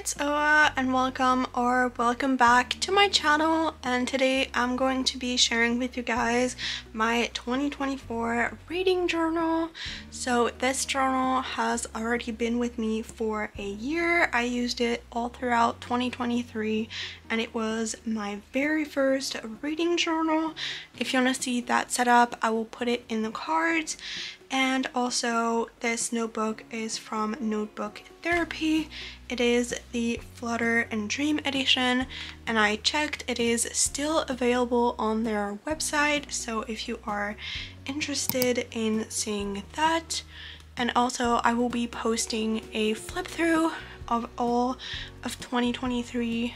it's Oa and welcome back to my channel, and today I'm going to be sharing with you guys my 2024 reading journal. So this journal has already been with me for a year. I used it all throughout 2023 and it was my very first reading journal. If you want to see that setup, I will put it in the cards. And also this notebook is from Notebook Therapy. It is the Flutter and Dream edition, and I checked, it is still available on their website, so if you are interested in seeing that. And also I will be posting a flip through of all of 2023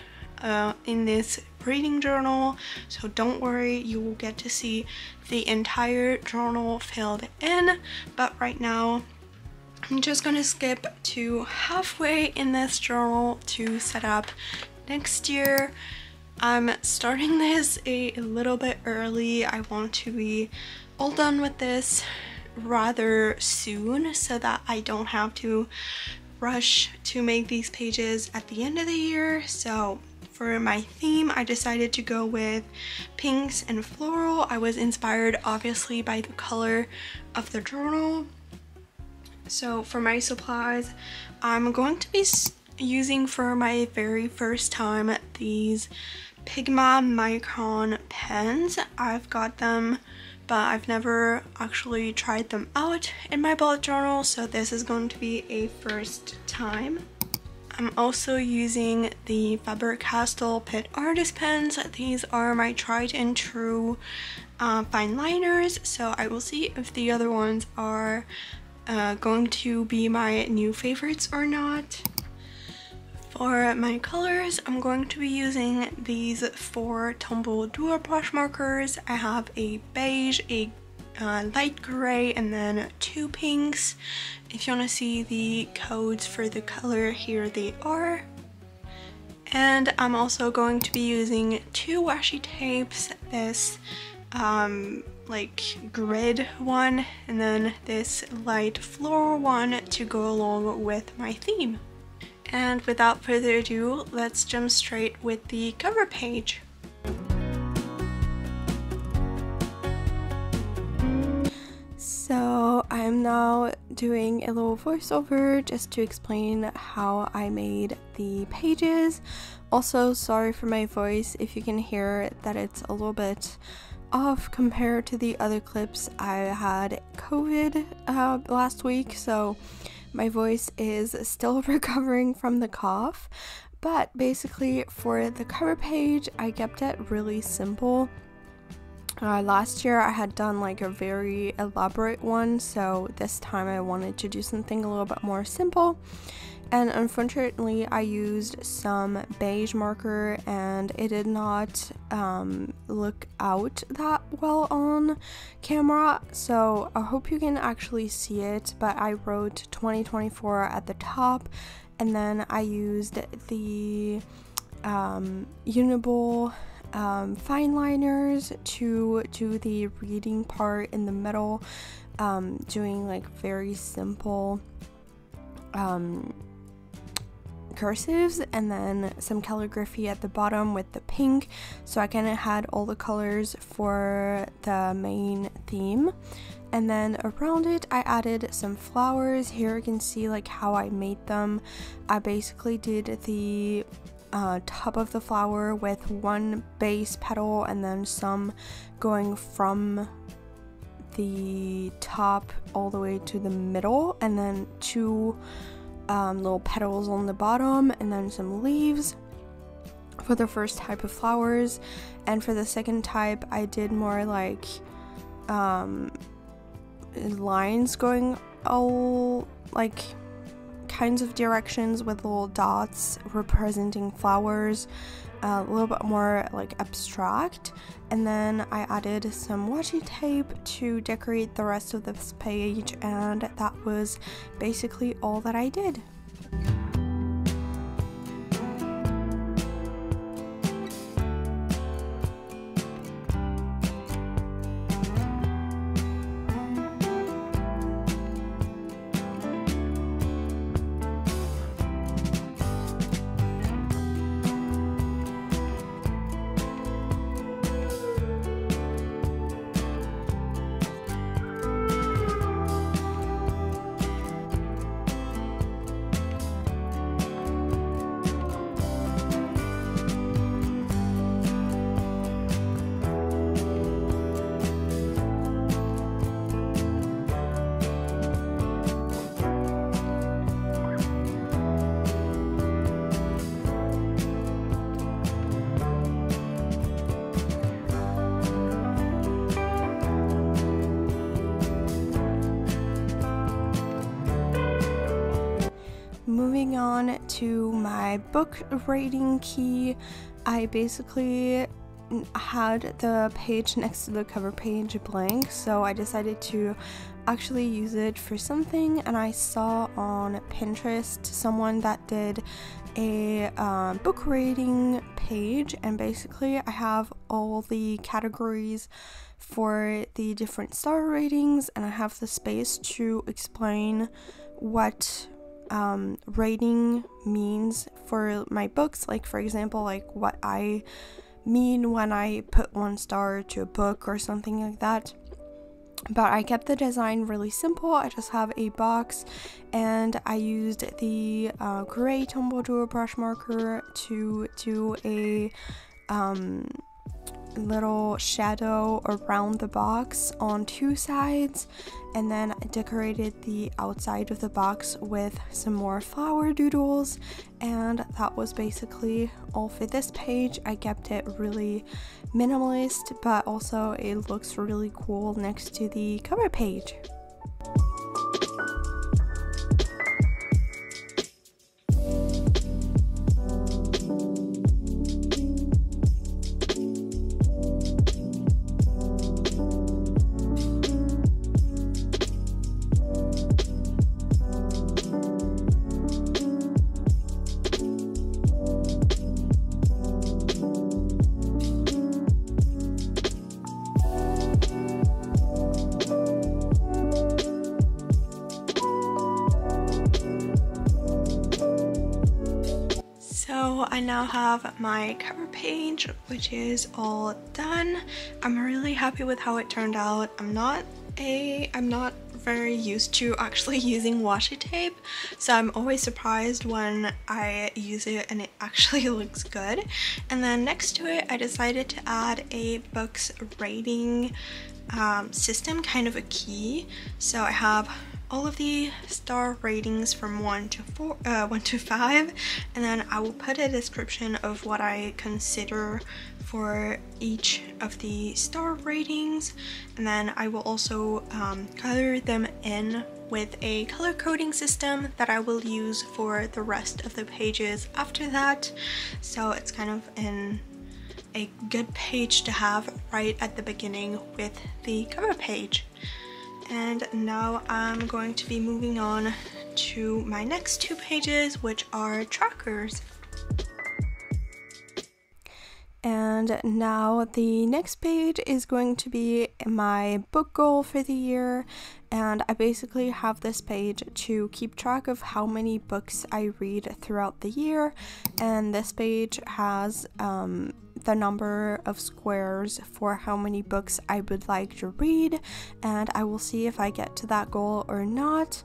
in this reading journal, so don't worry, you will get to see the entire journal filled in. But right now I'm just gonna skip to halfway in this journal to set up next year. I'm starting this a little bit early. I want to be all done with this rather soon so that I don't have to rush to make these pages at the end of the year. So for my theme, I decided to go with pinks and floral. I was inspired obviously by the color of the journal. So for my supplies, I'm going to be using for my very first time these Pigma Micron pens. I've got them, but I've never actually tried them out in my bullet journal, so this is going to be a first time. I'm also using the Faber Castel Pitt artist pens. These are my tried and true fine liners, so I will see if the other ones are going to be my new favorites or not. For my colors, I'm going to be using these 4 Tombow dual brush markers. I have a beige, a light gray, and then 2 pinks. If you want to see the codes for the color, here they are. And I'm also going to be using 2 washi tapes, this like grid one and then this light floral one to go along with my theme. And without further ado, let's jump straight with the cover page. So I'm now doing a little voiceover just to explain how I made the pages. Also, sorry for my voice if you can hear that it's a little bit off compared to the other clips. I had COVID last week, so my voice is still recovering from the cough. But basically for the cover page, I kept it really simple. Last year I had done like a very elaborate one, so this time I wanted to do something a little bit more simple. And unfortunately I used some beige marker and it did not look out that well on camera, so I hope you can actually see it. But I wrote 2024 at the top, and then I used the Uniball fine liners to do the reading part in the middle, doing like very simple cursives, and then some calligraphy at the bottom with the pink, so I kind of had all the colors for the main theme. And then around it I added some flowers. Here you can see like how I made them. I basically did the top of the flower with 1 base petal and then some going from the top all the way to the middle, and then 2 little petals on the bottom, and then some leaves for the first type of flowers. And for the second type I did more like lines going all like kinds of directions with little dots representing flowers, a little bit more like abstract. And then I added some washi tape to decorate the rest of this page, and that was basically all that I did. moving on to my book rating key. I basically had the page next to the cover page blank, so I decided to actually use it for something, and I saw on Pinterest someone that did a book rating page, and basically I have all the categories for the different star ratings, and I have the space to explain what rating means for my books, like for example, like what I mean when I put 1 star to a book or something like that. But I kept the design really simple. I just have a box, and I used the gray Tombow dual brush marker to do a little shadow around the box on 2 sides, and then I decorated the outside of the box with some more flower doodles, and that was basically all for this page. I kept it really minimalist, but also it looks really cool next to the cover page. So I now have my cover page, which is all done. I'm really happy with how it turned out. I'm not very used to actually using washi tape, so I'm always surprised when I use it and it actually looks good. And then next to it, I decided to add a book's rating system, kind of a key. So I have all of the star ratings from 1 to 5, and then I will put a description of what I consider for each of the star ratings, and then I will also color them in with a color coding system that I will use for the rest of the pages after that. So it's kind of a good page to have right at the beginning with the cover page. And now I'm going to be moving on to my next 2 pages, which are trackers. And now the next page is going to be my book goal for the year, and I basically have this page to keep track of how many books I read throughout the year, and this page has the number of squares for how many books I would like to read, and I will see if I get to that goal or not.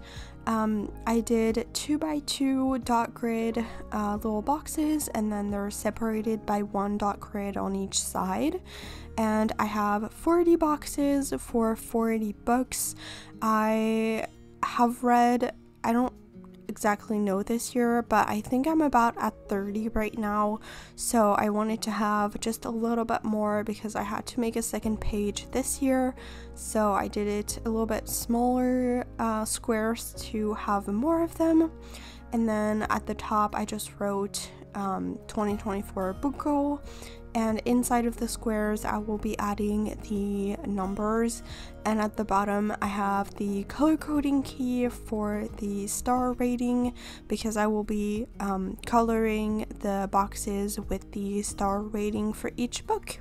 I did 2x2 dot grid little boxes, and then they're separated by 1 dot grid on each side, and I have 40 boxes for 40 books. I have read, I don't exactly know this year, but I think I'm about at 30 right now, so I wanted to have just a little bit more because I had to make a second page this year, so I did it a little bit smaller squares to have more of them. And then at the top I just wrote 2024 book goal, and inside of the squares I will be adding the numbers, and at the bottom I have the color coding key for the star rating because I will be coloring the boxes with the star rating for each book.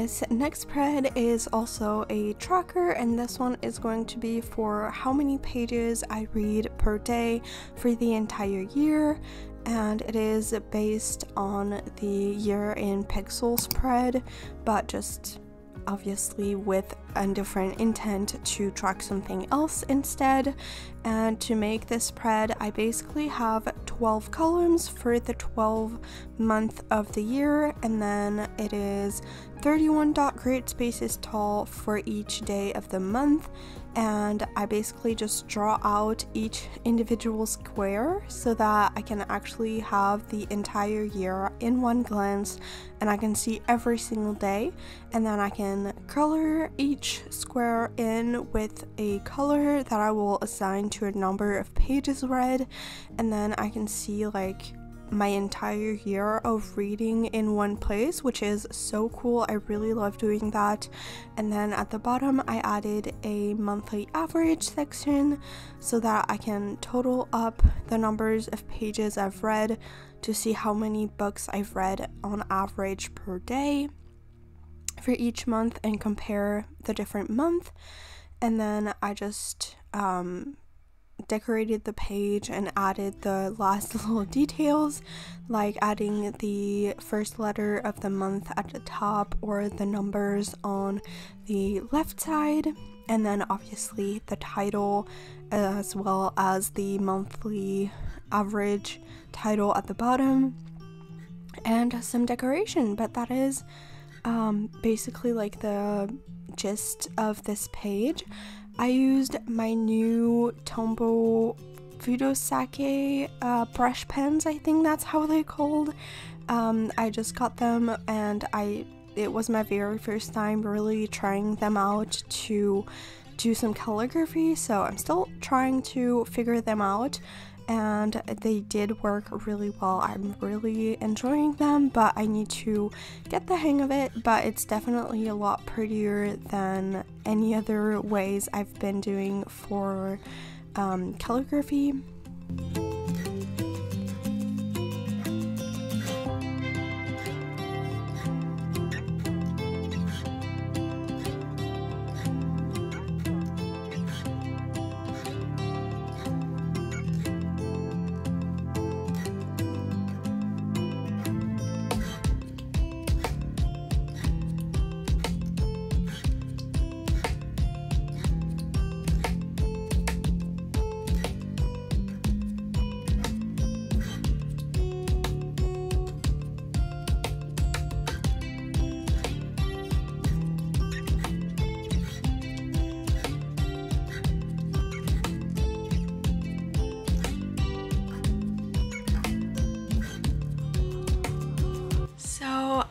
this next spread is also a tracker, and this one is going to be for how many pages I read per day for the entire year, and it is based on the year in pixel spread, but just obviously with a different intent to track something else instead. And to make this spread, I basically have 12 columns for the 12 month of the year, and then it is 31 dot grid spaces tall for each day of the month. And I basically just draw out each individual square so that I can actually have the entire year in one glance, and I can see every single day, and then I can color each square in with a color that I will assign to a number of pages read, and then I can see like my entire year of reading in one place, which is so cool. I really love doing that. And then at the bottom I added a monthly average section so that I can total up the numbers of pages I've read to see how many books I've read on average per day for each month and compare the different month. And then I just decorated the page and added the last little details, like adding the first letter of the month at the top or the numbers on the left side, and then obviously the title as well as the monthly average title at the bottom, and some decoration. But that is basically like the gist of this page. I used my new Tombow Fudosake brush pens, I think that's how they're called. I just got them, and it was my very first time really trying them out to do some calligraphy, so I'm still trying to figure them out, and they did work really well. I'm really enjoying them, but I need to get the hang of it. But it's definitely a lot prettier than any other ways I've been doing for calligraphy.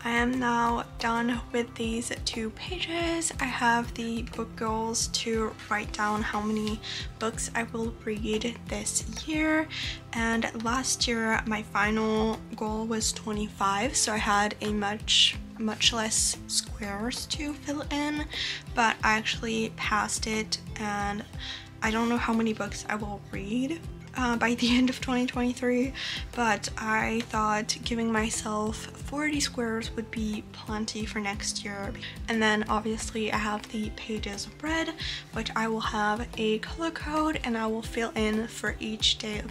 I am now done with these 2 pages. I have the book goals to write down how many books I will read this year, and last year my final goal was 25, so I had a much less squares to fill in, but I actually passed it, and I don't know how many books I will read by the end of 2023, but I thought giving myself 40 squares would be plenty for next year. And then obviously I have the pages read, which I will have a color code, and I will fill in for each day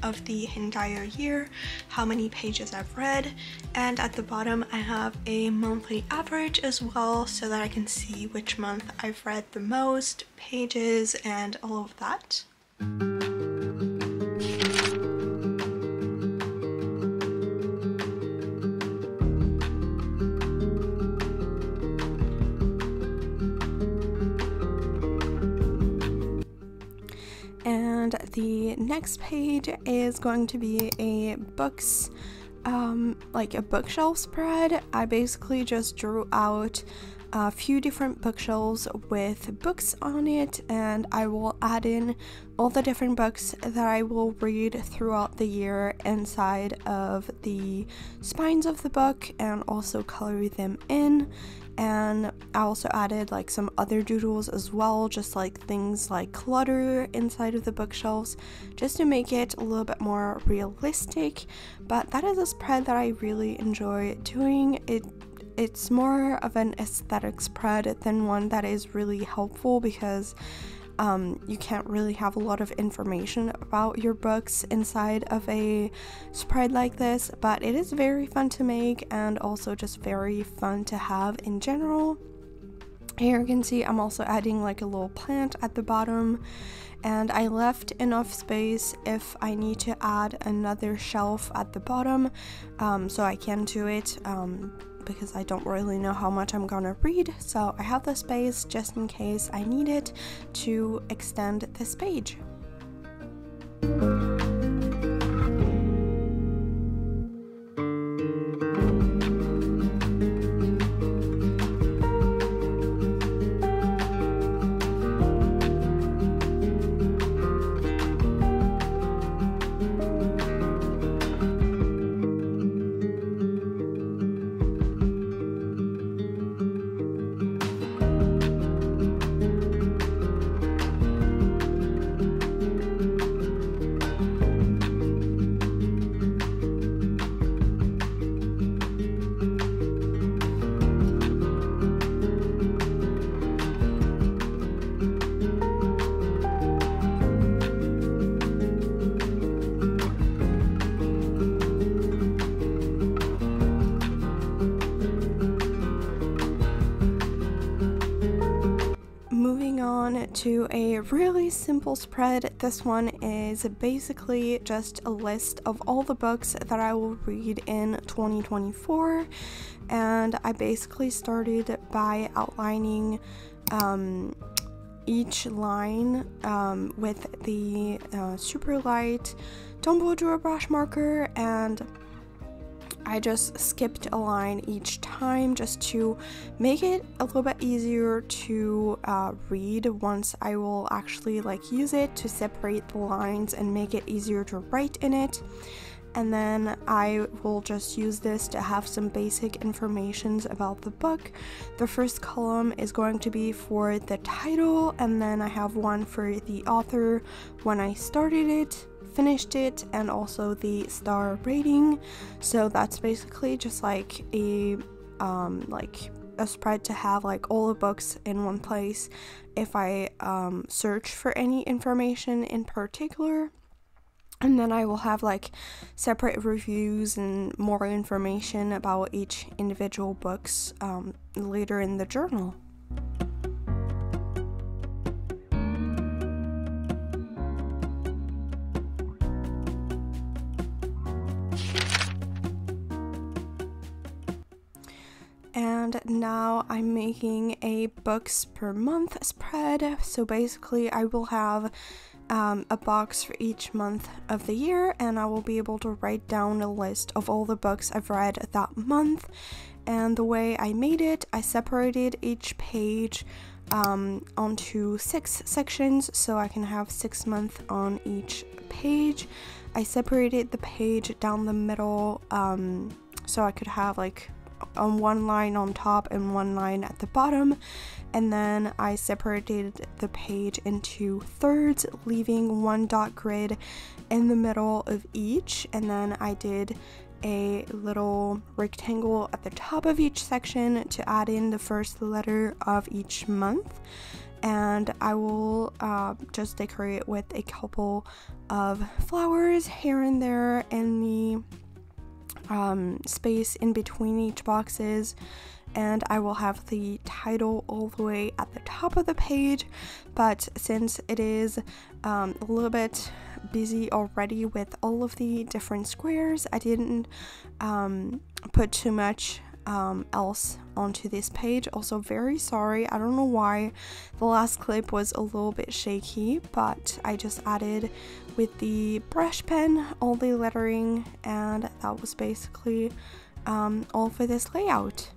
of the entire year how many pages I've read. And at the bottom I have a monthly average as well, so that I can see which month I've read the most pages and all of that. And the next page is going to be a books, like a bookshelf spread. I basically just drew out a few different bookshelves with books on it, and I will add in all the different books that I will read throughout the year inside of the spines of the book, and also color them in. And I also added like some other doodles as well, just like things like clutter inside of the bookshelves, just to make it a little bit more realistic. But that is a spread that I really enjoy doing. it's more of an aesthetic spread than one that is really helpful, because you can't really have a lot of information about your books inside of a spread like this, but it is very fun to make and also just very fun to have in general. Here you can see I'm also adding like a little plant at the bottom, and I left enough space if I need to add another shelf at the bottom, so I can do it, because I don't really know how much I'm gonna read, so I have the space just in case I need it to extend this page. To a really simple spread. This one is basically just a list of all the books that I will read in 2024, and I basically started by outlining each line with the super light Tombow dual brush marker, and I just skipped a line each time just to make it a little bit easier to read once I will actually like use it to separate the lines and make it easier to write in it. And then I will just use this to have some basic information about the book. The first column is going to be for the title, and then I have one for the author, when I started it, finished it, and also the star rating. So that's basically just like a spread to have like all the books in one place if I search for any information in particular. And then I will have like separate reviews and more information about each individual books later in the journal. And now I'm making a books per month spread. So basically I will have a box for each month of the year, and I will be able to write down a list of all the books I've read that month. And the way I made it, I separated each page onto 6 sections, so I can have 6 months on each page. I separated the page down the middle, so I could have like on one line on top and one line at the bottom, and then I separated the page into thirds, leaving one dot grid in the middle of each, and then I did a little rectangle at the top of each section to add in the first letter of each month. And I will just decorate with a couple of flowers here and there in the space in between each boxes, and I will have the title all the way at the top of the page. But since it is a little bit busy already with all of the different squares, I didn't put too much else onto this page. Also very sorry, I don't know why the last clip was a little bit shaky, but I just added with the brush pen all the lettering, and that was basically all for this layout.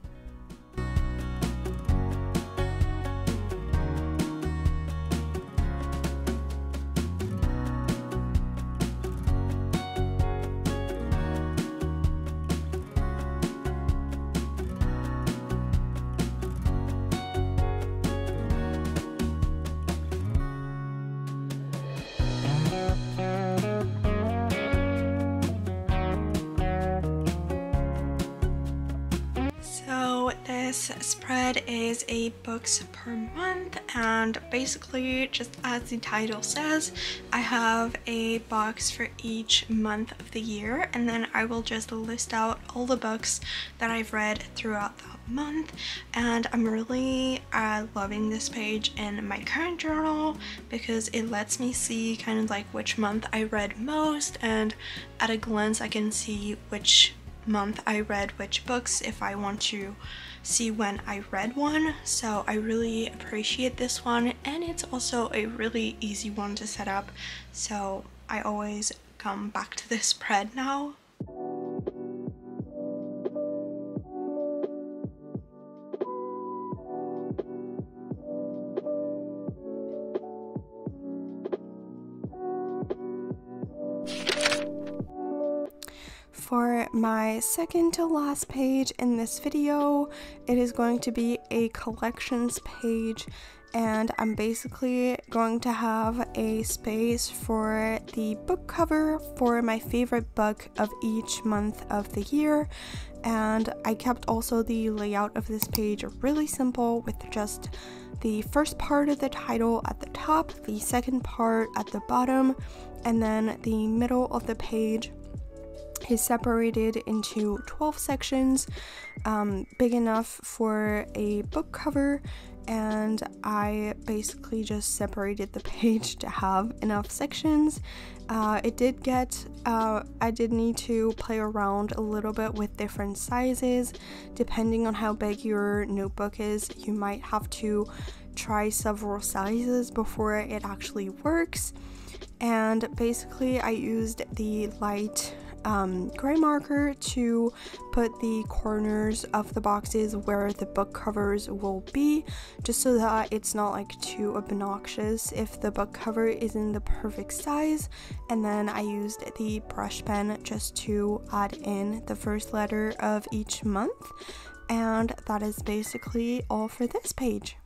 this spread is a books per month, and basically, just as the title says, I have a box for each month of the year, and then I will just list out all the books that I've read throughout the month. And I'm really loving this page in my current journal because it lets me see kind of like which month I read most, and at a glance I can see which month I read which books if I want to see when I read one. So I really appreciate this one, and it's also a really easy one to set up, so I always come back to this spread now. For my second to last page in this video, it is going to be a collections page, and I'm basically going to have a space for the book cover for my favorite book of each month of the year. And I kept also the layout of this page really simple, with just the first part of the title at the top, the second part at the bottom, and then the middle of the page is separated into 12 sections, big enough for a book cover. And I basically just separated the page to have enough sections. I did need to play around a little bit with different sizes. Depending on how big your notebook is, you might have to try several sizes before it actually works. And basically I used the light gray marker to put the corners of the boxes where the book covers will be, just so that it's not like too obnoxious if the book cover isn't the perfect size. And then I used the brush pen just to add in the first letter of each month, and that is basically all for this page.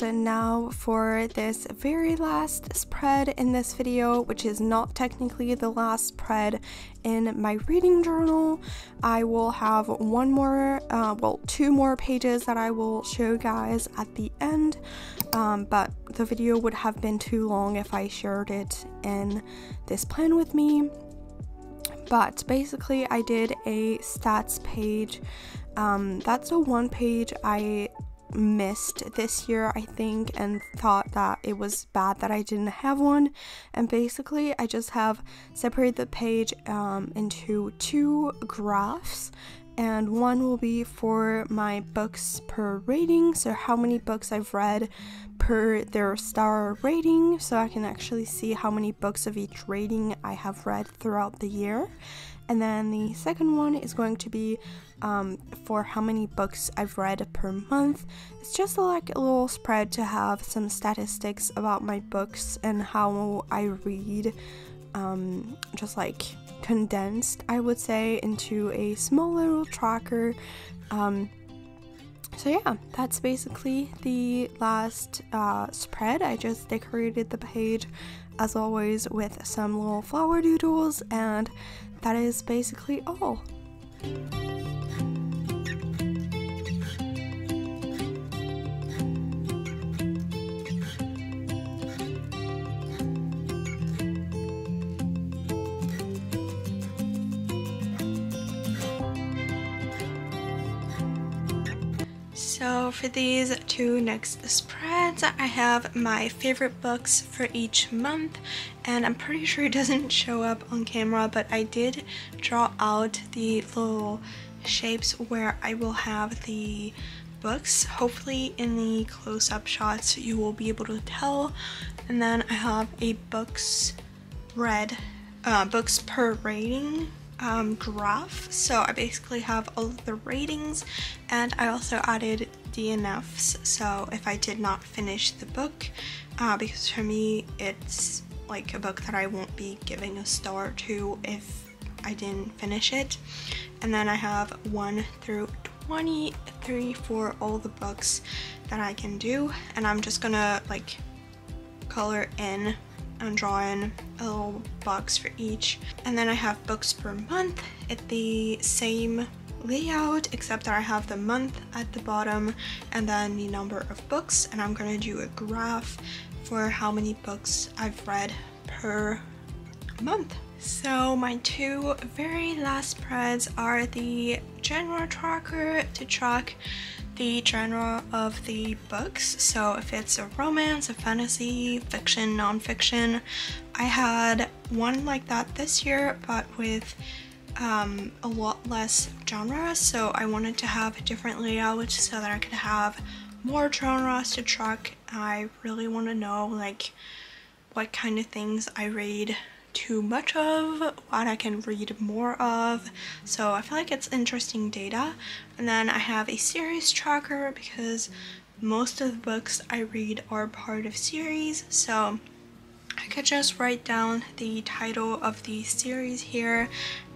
And now for this very last spread in this video, which is not technically the last spread in my reading journal. I will have two more pages that I will show you guys at the end, but the video would have been too long if I shared it in this plan with me. But basically I did a stats page. That's a one page I missed this year, I think, and thought that it was bad that I didn't have one. And basically I just have separated the page into two graphs, and one will be for my books per rating, so how many books I've read per their star rating, so I can actually see how many books of each rating I have read throughout the year. And then the second one is going to be for how many books I've read per month. It's just like a little spread to have some statistics about my books and how I read, just like condensed, I would say, into a small little tracker. So yeah, that's basically the last spread. I just decorated the page as always with some little flower doodles, and that is basically all. So for these two next spreads, I have my favorite books for each month, and I'm pretty sure it doesn't show up on camera, but I did draw out the little shapes where I will have the books. Hopefully in the close-up shots you will be able to tell. And then I have a books per rating graph, so I basically have all of the ratings, and I also added DNFs, so if I did not finish the book, because for me it's like a book that I won't be giving a star to if I didn't finish it. And then I have 1 through 20 3 for all the books that I can do, and I'm just gonna like color in and draw in a little box for each. And then I have books per month at the same layout, except that I have the month at the bottom and then the number of books, and I'm gonna do a graph for how many books I've read per month. So my two very last spreads are the genre tracker to track the genre of the books. So if it's a romance, a fantasy, fiction, non-fiction. I had one like that this year, but with a lot less genres, so I wanted to have a different layout so that I could have more genres to track. I really want to know like what kind of things I read too much of, what I can read more of, so I feel like it's interesting data. And then I have a series tracker because most of the books I read are part of series, so I could just write down the title of the series here,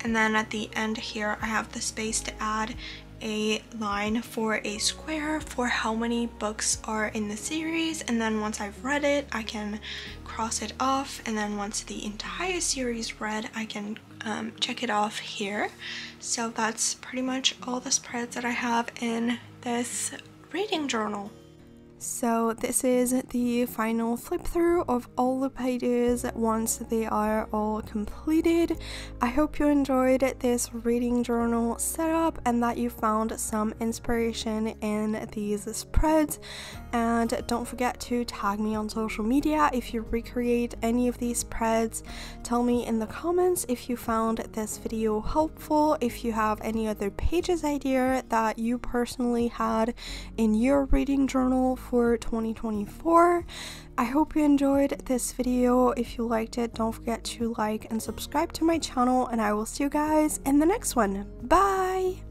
and then at the end here I have the space to add a line for a square for how many books are in the series, and then once I've read it I can cross it off, and then once the entire series read I can check it off here. So that's pretty much all the spreads that I have in this reading journal. So this is the final flip through of all the pages once they are all completed. I hope you enjoyed this reading journal setup and that you found some inspiration in these spreads. And don't forget to tag me on social media if you recreate any of these spreads. Tell me in the comments if you found this video helpful, if you have any other pages idea that you personally had in your reading journal for 2024. I hope you enjoyed this video. If you liked it, don't forget to like and subscribe to my channel, and I will see you guys in the next one. Bye!